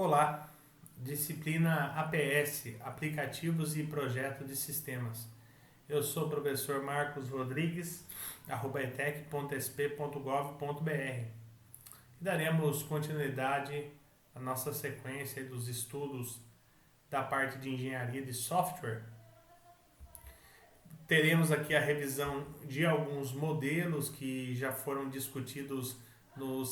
Olá, disciplina APS, Aplicativos e Projeto de Sistemas. Eu sou o professor Marcos Rodrigues, etec.sp.gov.br. E daremos continuidade à nossa sequência dos estudos da parte de engenharia de software. Teremos aqui a revisão de alguns modelos que já foram discutidos no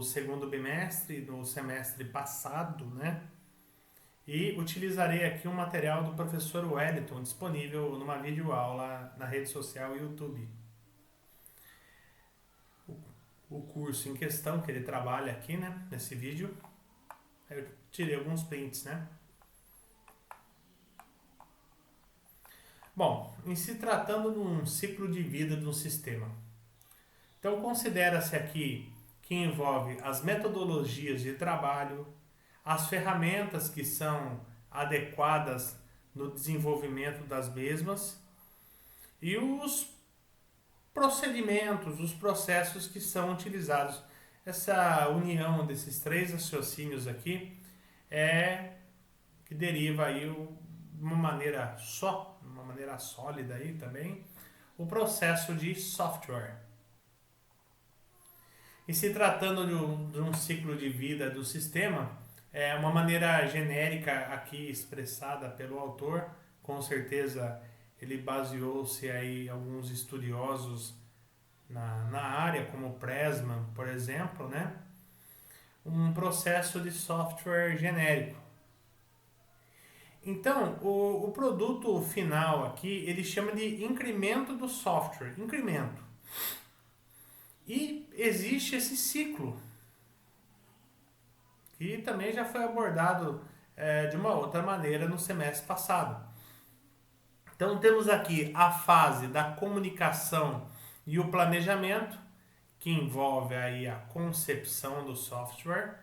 segundo bimestre, no semestre passado, né? E utilizarei aqui um material do professor Wellington, disponível numa videoaula na rede social YouTube. O curso em questão que ele trabalha aqui, né, nesse vídeo, eu tirei alguns prints, né? Bom, em se tratando de um ciclo de vida de um sistema, então considera-se aqui que envolve as metodologias de trabalho, as ferramentas que são adequadas no desenvolvimento das mesmas e os procedimentos, os processos que são utilizados. Essa união desses três raciocínios aqui é que deriva aí de uma maneira só, uma maneira sólida aí também, o processo de software. E se tratando de um ciclo de vida do sistema, é uma maneira genérica aqui expressada pelo autor, com certeza ele baseou-se aí em alguns estudiosos na área, como o Pressman, por exemplo, né? Um processo de software genérico. Então, o produto final aqui, ele chama de incremento do software, incremento. E existe esse ciclo, que também já foi abordado de uma outra maneira no semestre passado. Então temos aqui a fase da comunicação e o planejamento, que envolve aí a concepção do software.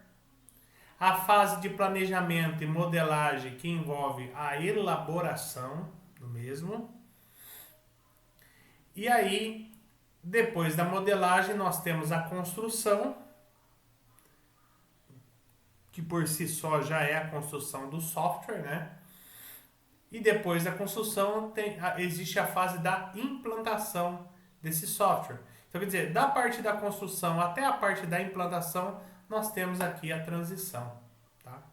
A fase de planejamento e modelagem, que envolve a elaboração do mesmo. E aí, depois da modelagem, nós temos a construção, que por si só já é a construção do software, né? E depois da construção existe a fase da implantação desse software. Então, quer dizer, da parte da construção até a parte da implantação, nós temos aqui a transição. Tá?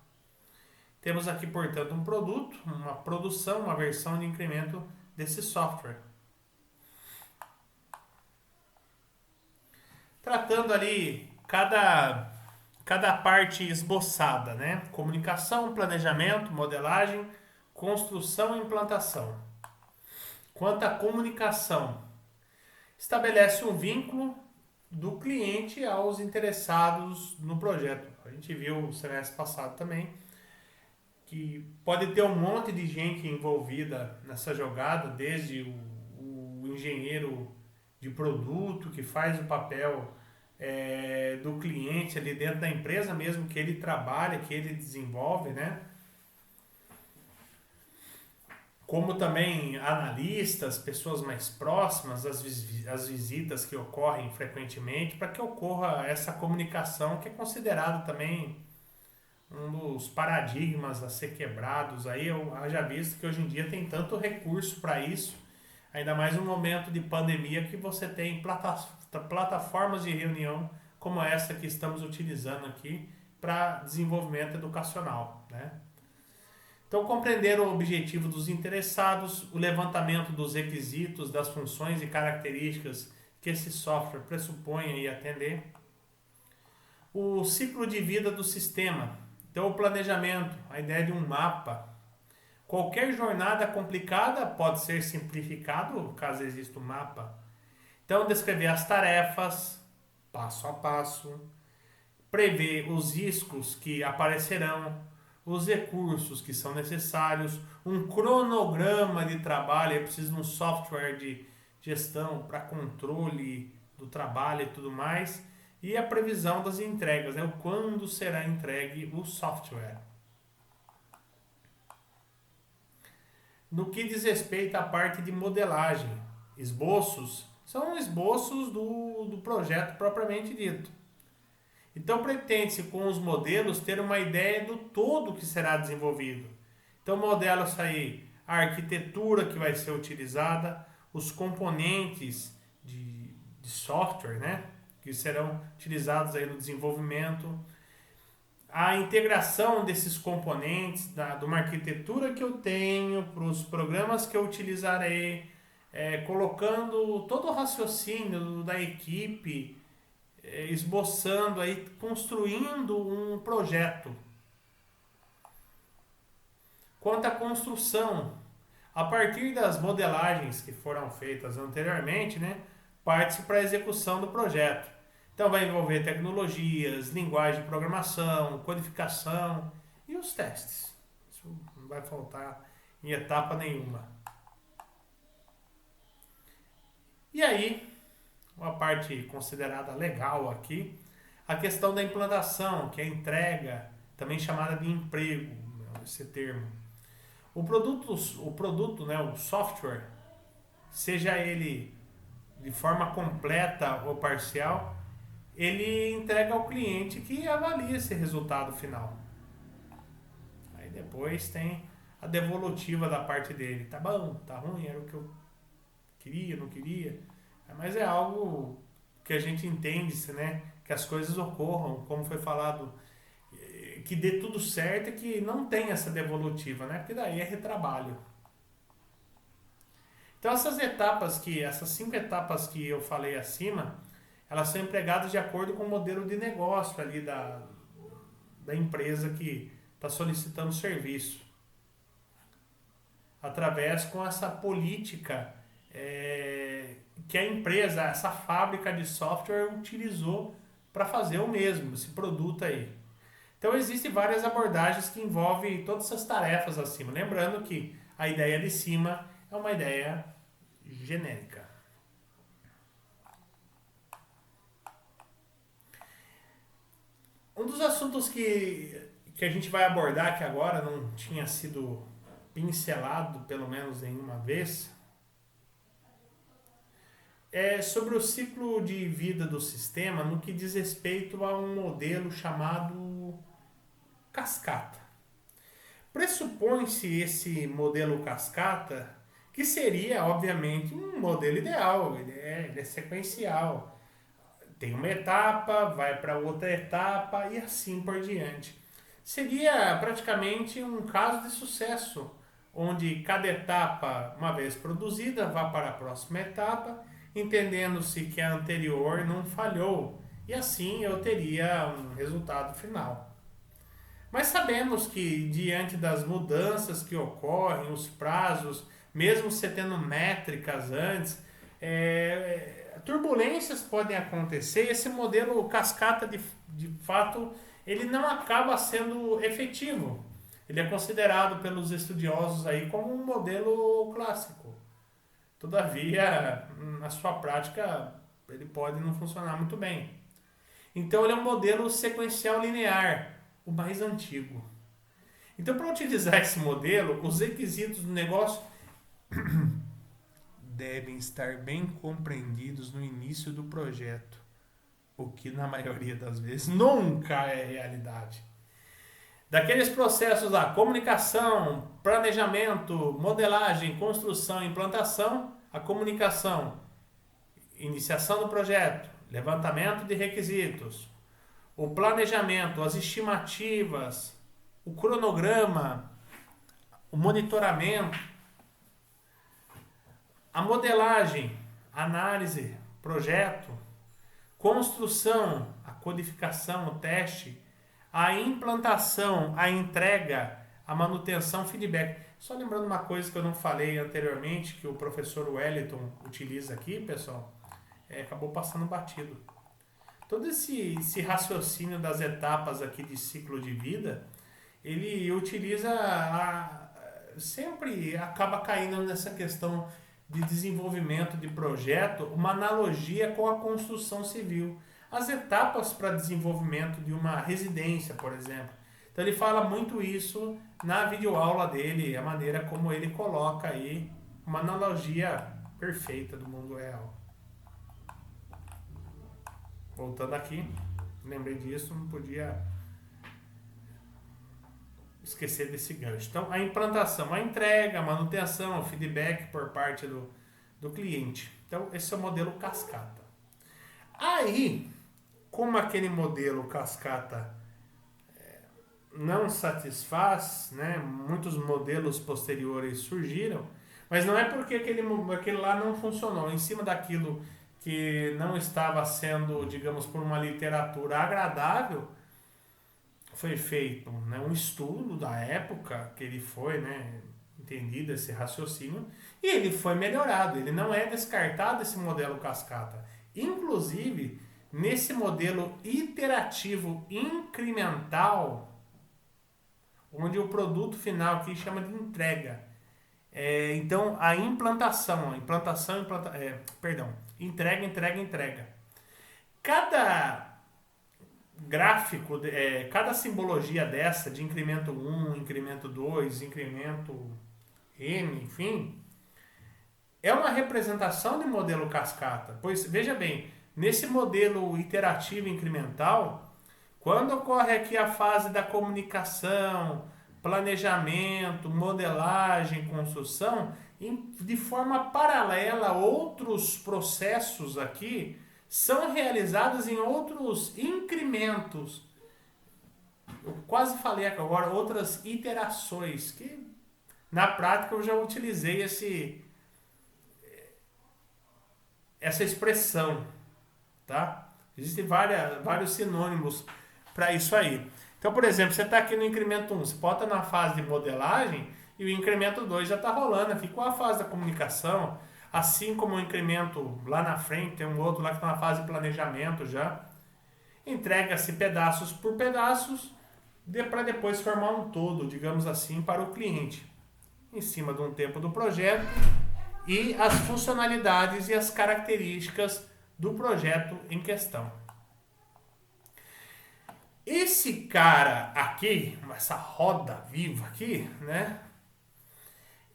Temos aqui, portanto, um produto, uma produção, uma versão de incremento desse software. Tratando ali cada parte esboçada, né? Comunicação, planejamento, modelagem, construção e implantação. Quanto à comunicação, estabelece um vínculo do cliente aos interessados no projeto. A gente viu no semestre passado também que pode ter um monte de gente envolvida nessa jogada, desde o engenheiro de produto que faz o papel do cliente ali dentro da empresa mesmo que ele trabalha, que ele desenvolve, né? Como também analistas, pessoas mais próximas, as visitas que ocorrem frequentemente, para que ocorra essa comunicação que é considerado também um dos paradigmas a ser quebrados. Aí eu já visto que hoje em dia tem tanto recurso para isso, ainda mais no momento de pandemia que você tem plataformas de reunião como essa que estamos utilizando aqui para desenvolvimento educacional, né? Então, compreender o objetivo dos interessados, o levantamento dos requisitos, das funções e características que esse software pressupõe e atender. O ciclo de vida do sistema. Então, o planejamento, a ideia de um mapa. Qualquer jornada complicada pode ser simplificado, caso exista um mapa. Então, descrever as tarefas, passo a passo. Prever os riscos que aparecerão, os recursos que são necessários, um cronograma de trabalho. Eu preciso de um software de gestão para controle do trabalho e tudo mais. E a previsão das entregas, né? Quando será entregue o software. No que diz respeito à parte de modelagem, esboços são esboços do projeto propriamente dito. Então pretende-se com os modelos ter uma ideia do todo que será desenvolvido. Então modela-se aí a arquitetura que vai ser utilizada, os componentes de software, né, que serão utilizados aí no desenvolvimento, a integração desses componentes, de uma arquitetura que eu tenho, para os programas que eu utilizarei, colocando todo o raciocínio da equipe, esboçando aí, construindo um projeto. Quanto à construção, a partir das modelagens que foram feitas anteriormente, né, parte-se para a execução do projeto. Então vai envolver tecnologias, linguagem de programação, codificação e os testes. Isso não vai faltar em etapa nenhuma. E aí, uma parte considerada legal aqui, a questão da implantação, que é a entrega, também chamada de emprego, esse termo. O produto, né, o software, seja ele de forma completa ou parcial, ele entrega ao cliente que avalia esse resultado final. Aí depois tem a devolutiva da parte dele. Tá bom, tá ruim, era o que eu queria, não queria. Mas é algo que a gente entende, né? Que as coisas ocorram, como foi falado, que dê tudo certo e que não tem essa devolutiva, né? Porque daí é retrabalho. Então essas 5 etapas que eu falei acima, elas são empregadas de acordo com o modelo de negócio ali da empresa que está solicitando o serviço. Através com essa política que a empresa, essa fábrica de software utilizou para fazer o mesmo, esse produto aí. Então existem várias abordagens que envolvem todas essas tarefas acima. Lembrando que a ideia de cima é uma ideia genérica. Um dos assuntos que a gente vai abordar, que agora não tinha sido pincelado, pelo menos nenhuma vez, é sobre o ciclo de vida do sistema no que diz respeito a um modelo chamado cascata. Pressupõe-se esse modelo cascata, que seria, obviamente, um modelo ideal, ele é sequencial. Tem uma etapa, vai para outra etapa e assim por diante. Seria praticamente um caso de sucesso, onde cada etapa, uma vez produzida, vai para a próxima etapa, entendendo-se que a anterior não falhou, e assim eu teria um resultado final. Mas sabemos que, diante das mudanças que ocorrem, os prazos, mesmo você tendo métricas antes, turbulências podem acontecer e esse modelo cascata, de fato, ele não acaba sendo efetivo. Ele é considerado pelos estudiosos aí como um modelo clássico. Todavia, na sua prática, ele pode não funcionar muito bem. Então, ele é um modelo sequencial linear, o mais antigo. Então, para utilizar esse modelo, os requisitos do negócio devem estar bem compreendidos no início do projeto, o que na maioria das vezes nunca é realidade. Daqueles processos da comunicação, planejamento, modelagem, construção e implantação, a comunicação, iniciação do projeto, levantamento de requisitos, o planejamento, as estimativas, o cronograma, o monitoramento, a modelagem, análise, projeto, construção, a codificação, o teste, a implantação, a entrega, a manutenção, feedback. Só lembrando uma coisa que eu não falei anteriormente, que o professor Wellington utiliza aqui, pessoal, acabou passando batido. Todo esse raciocínio das etapas aqui de ciclo de vida, ele utiliza, sempre acaba caindo nessa questão de desenvolvimento de projeto, uma analogia com a construção civil. As etapas para desenvolvimento de uma residência, por exemplo. Então ele fala muito isso na videoaula dele, a maneira como ele coloca aí uma analogia perfeita do mundo real. Voltando aqui, Lembrei disso, não podia esquecer desse gancho. Então, a implantação, a entrega, a manutenção, o feedback por parte do cliente. Então, esse é o modelo cascata. Aí, como aquele modelo cascata não satisfaz, né? Muitos modelos posteriores surgiram, mas não é porque aquele lá não funcionou. Em cima daquilo que não estava sendo, digamos, por uma literatura agradável, foi feito, né, um estudo da época que ele foi, né, entendido esse raciocínio, e ele foi melhorado. Ele não é descartado esse modelo cascata. Inclusive, nesse modelo iterativo incremental, onde o produto final aqui chama de entrega. Então, a entrega. Cada gráfico, cada simbologia dessa, de incremento 1, incremento 2, incremento N, enfim, é uma representação de modelo cascata. Pois, veja bem, nesse modelo iterativo incremental, quando ocorre aqui a fase da comunicação, planejamento, modelagem, construção, de forma paralela, outros processos aqui são realizados em outros incrementos. Eu quase falei agora, outras iterações, que na prática eu já utilizei essa expressão, tá? Existem vários sinônimos para isso aí. Então, por exemplo, você está aqui no incremento 1, você pode estar na fase de modelagem e o incremento 2 já está rolando aqui com a fase da comunicação, assim como o incremento lá na frente, tem um outro lá que está na fase de planejamento já. Entrega-se pedaços por pedaços para depois formar um todo, digamos assim, para o cliente, em cima de um tempo do projeto e as funcionalidades e as características do projeto em questão. Esse cara aqui, essa roda viva aqui, né,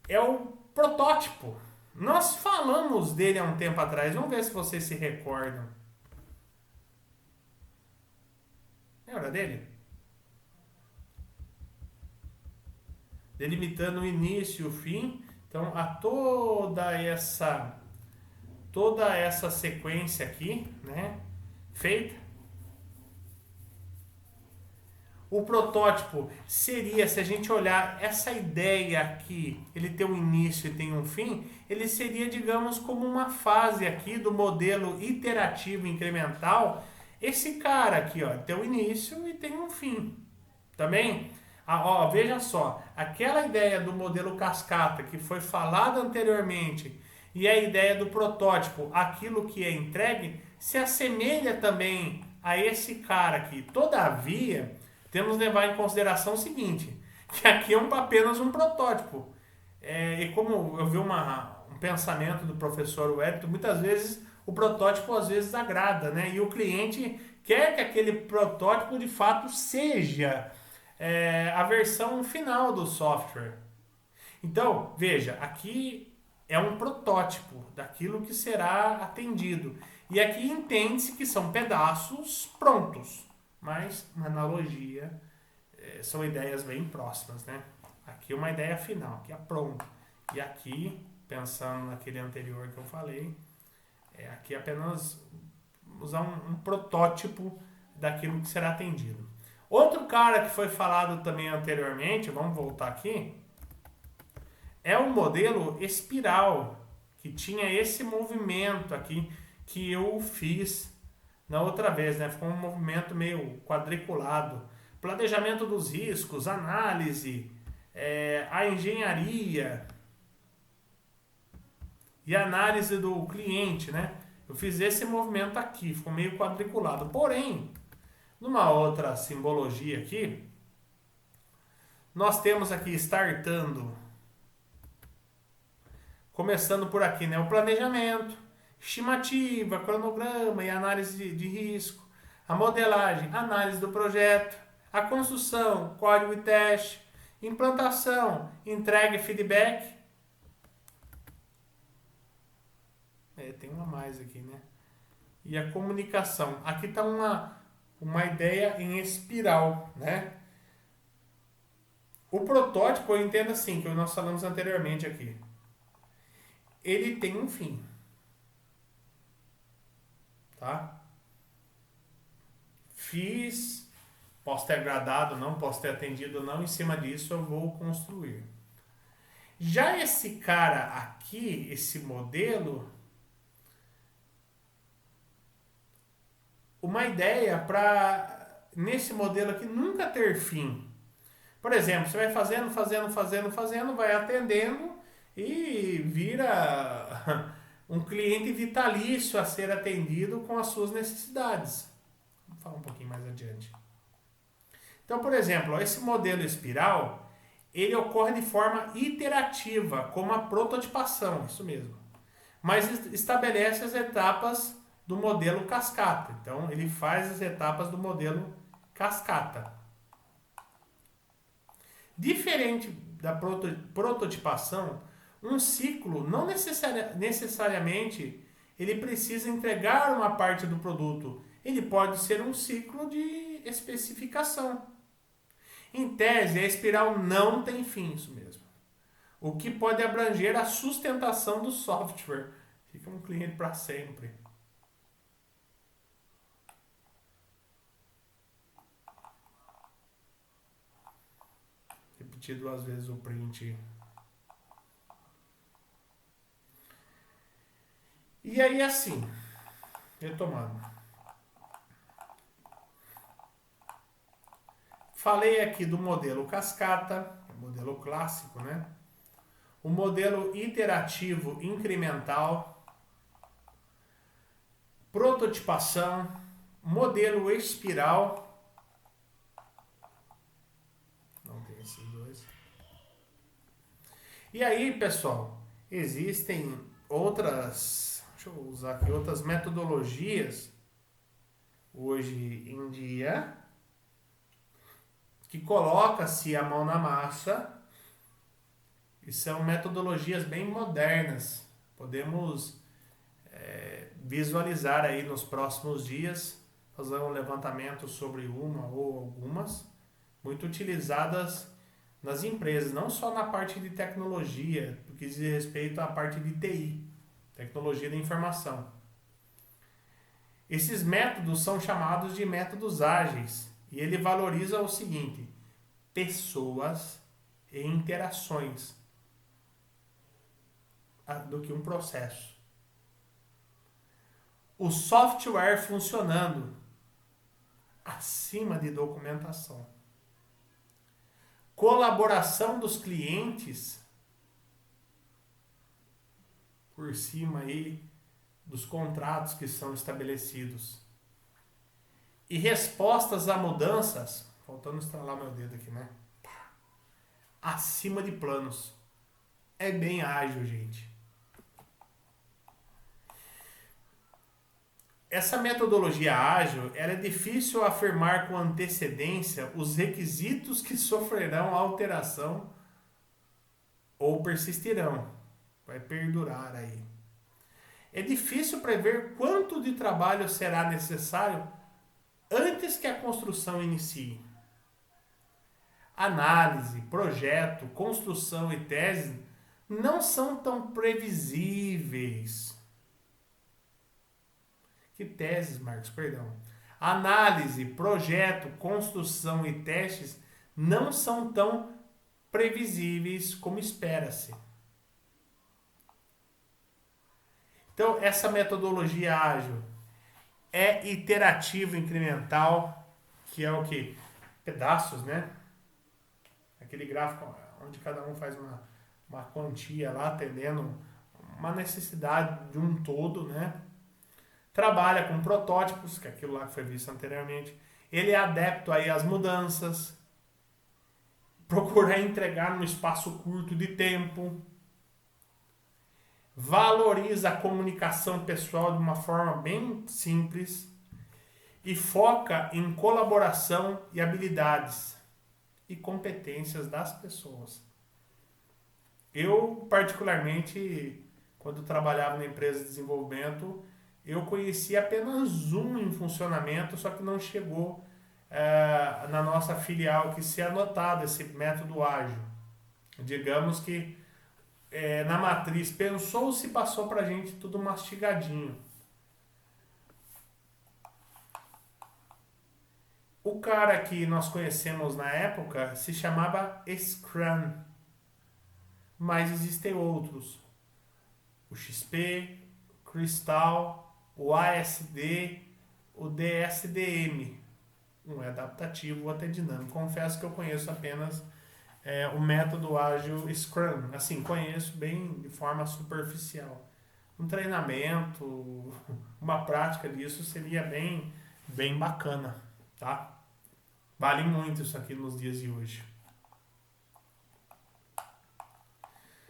é o protótipo. Nós falamos dele há um tempo atrás. Vamos ver se vocês se recordam. Lembra dele? Delimitando o início e o fim. Então, a toda essa sequência aqui, né, feita. O protótipo seria, se a gente olhar essa ideia aqui, ele tem um início e tem um fim, ele seria, digamos, como uma fase aqui do modelo iterativo incremental. Esse cara aqui, ó, tem um início e tem um fim. Também, veja só, aquela ideia do modelo cascata que foi falada anteriormente e a ideia do protótipo, aquilo que é entregue, se assemelha também a esse cara aqui. Todavia, temos que levar em consideração o seguinte, que aqui é apenas um protótipo. E como eu vi um pensamento do professor Wellington, muitas vezes o protótipo às vezes agrada, né? E o cliente quer que aquele protótipo de fato seja a versão final do software. Então, veja, aqui é um protótipo daquilo que será atendido. E aqui entende-se que são pedaços prontos. Mas, uma analogia, são ideias bem próximas, né? Aqui é uma ideia final, aqui é pronto. E aqui, pensando naquele anterior que eu falei, aqui é apenas usar um protótipo daquilo que será atendido. Outro cara que foi falado também anteriormente, vamos voltar aqui, é o modelo espiral, que tinha esse movimento aqui que eu fiz na outra vez, né? Ficou um movimento meio quadriculado. Planejamento dos riscos, análise, a engenharia e análise do cliente, né? Eu fiz esse movimento aqui, ficou meio quadriculado. Porém, numa outra simbologia aqui, nós temos aqui startando, começando por aqui, né? O planejamento, estimativa, cronograma e análise de risco, a modelagem, análise do projeto, a construção, código e teste, implantação, entrega e feedback. Tem uma mais aqui, né? E a comunicação. Aqui está uma ideia em espiral, né? O protótipo, eu entendo assim, que nós falamos anteriormente aqui. Ele tem um fim, tá? Fiz, posso ter agradado, não posso ter atendido, não. Em cima disso eu vou construir. Já esse cara aqui, esse modelo, uma ideia para nesse modelo aqui nunca ter fim. Por exemplo, você vai fazendo, vai atendendo e vira um cliente vitalício a ser atendido com as suas necessidades. Vamos falar um pouquinho mais adiante. Então, por exemplo, esse modelo espiral, ele ocorre de forma iterativa, como a prototipação, isso mesmo. Mas estabelece as etapas do modelo cascata. Então, ele faz as etapas do modelo cascata. Diferente da prototipação, um ciclo não necessariamente ele precisa entregar uma parte do produto. Ele pode ser um ciclo de especificação. Em tese, a espiral não tem fim, isso mesmo. O que pode abranger a sustentação do software. Fica um cliente para sempre. Repetir duas vezes o print. E aí, assim, retomando. Falei aqui do modelo cascata, modelo clássico, né? O modelo iterativo incremental, prototipação, modelo espiral. Não tem esses dois. E aí, pessoal, existem outras, deixa eu usar aqui, outras metodologias hoje em dia que coloca-se a mão na massa e são metodologias bem modernas. Podemos visualizar aí nos próximos dias, fazer um levantamento sobre uma ou algumas, muito utilizadas nas empresas, não só na parte de tecnologia, no que diz respeito à parte de TI, tecnologia da informação. Esses métodos são chamados de métodos ágeis e ele valoriza o seguinte: pessoas e interações do que um processo. O software funcionando acima de documentação. Colaboração dos clientes por cima aí dos contratos que são estabelecidos. E respostas a mudanças, faltando estralar meu dedo aqui, né? Acima de planos. É bem ágil, gente. Essa metodologia ágil, ela é difícil afirmar com antecedência os requisitos que sofrerão alteração ou persistirão. Vai perdurar aí. É difícil prever quanto de trabalho será necessário antes que a construção inicie. Análise, projeto, construção e tese não são tão previsíveis. Que teses, Marcos? Perdão. Análise, projeto, construção e testes não são tão previsíveis como espera-se. Então, essa metodologia ágil é iterativo incremental, que é o que? Pedaços, né? Aquele gráfico onde cada um faz uma quantia lá, atendendo uma necessidade de um todo, né? Trabalha com protótipos, que é aquilo lá que foi visto anteriormente. Ele é adepto aí às mudanças, procura entregar num espaço curto de tempo, valoriza a comunicação pessoal de uma forma bem simples e foca em colaboração e habilidades e competências das pessoas. Eu, particularmente, quando trabalhava na empresa de desenvolvimento, Eu conheci apenas um em funcionamento, só que não chegou na nossa filial que se anotado esse método ágil. Digamos que na matriz pensou se passou para a gente tudo mastigadinho. O cara que nós conhecemos na época se chamava Scrum, mas existem outros. O XP, Crystal, o ASD, o DSDM. Um é adaptativo, o outro é dinâmico. Confesso que eu conheço apenas o método ágil Scrum. Assim, conheço bem de forma superficial. Um treinamento, uma prática disso seria bem bacana, tá? Vale muito isso aqui nos dias de hoje.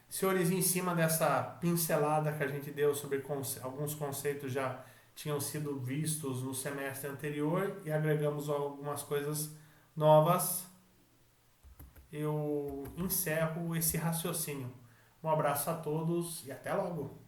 Senhores, em cima dessa pincelada que a gente deu sobre alguns conceitos já tinham sido vistos no semestre anterior e agregamos algumas coisas novas, eu encerro esse raciocínio. Um abraço a todos e até logo!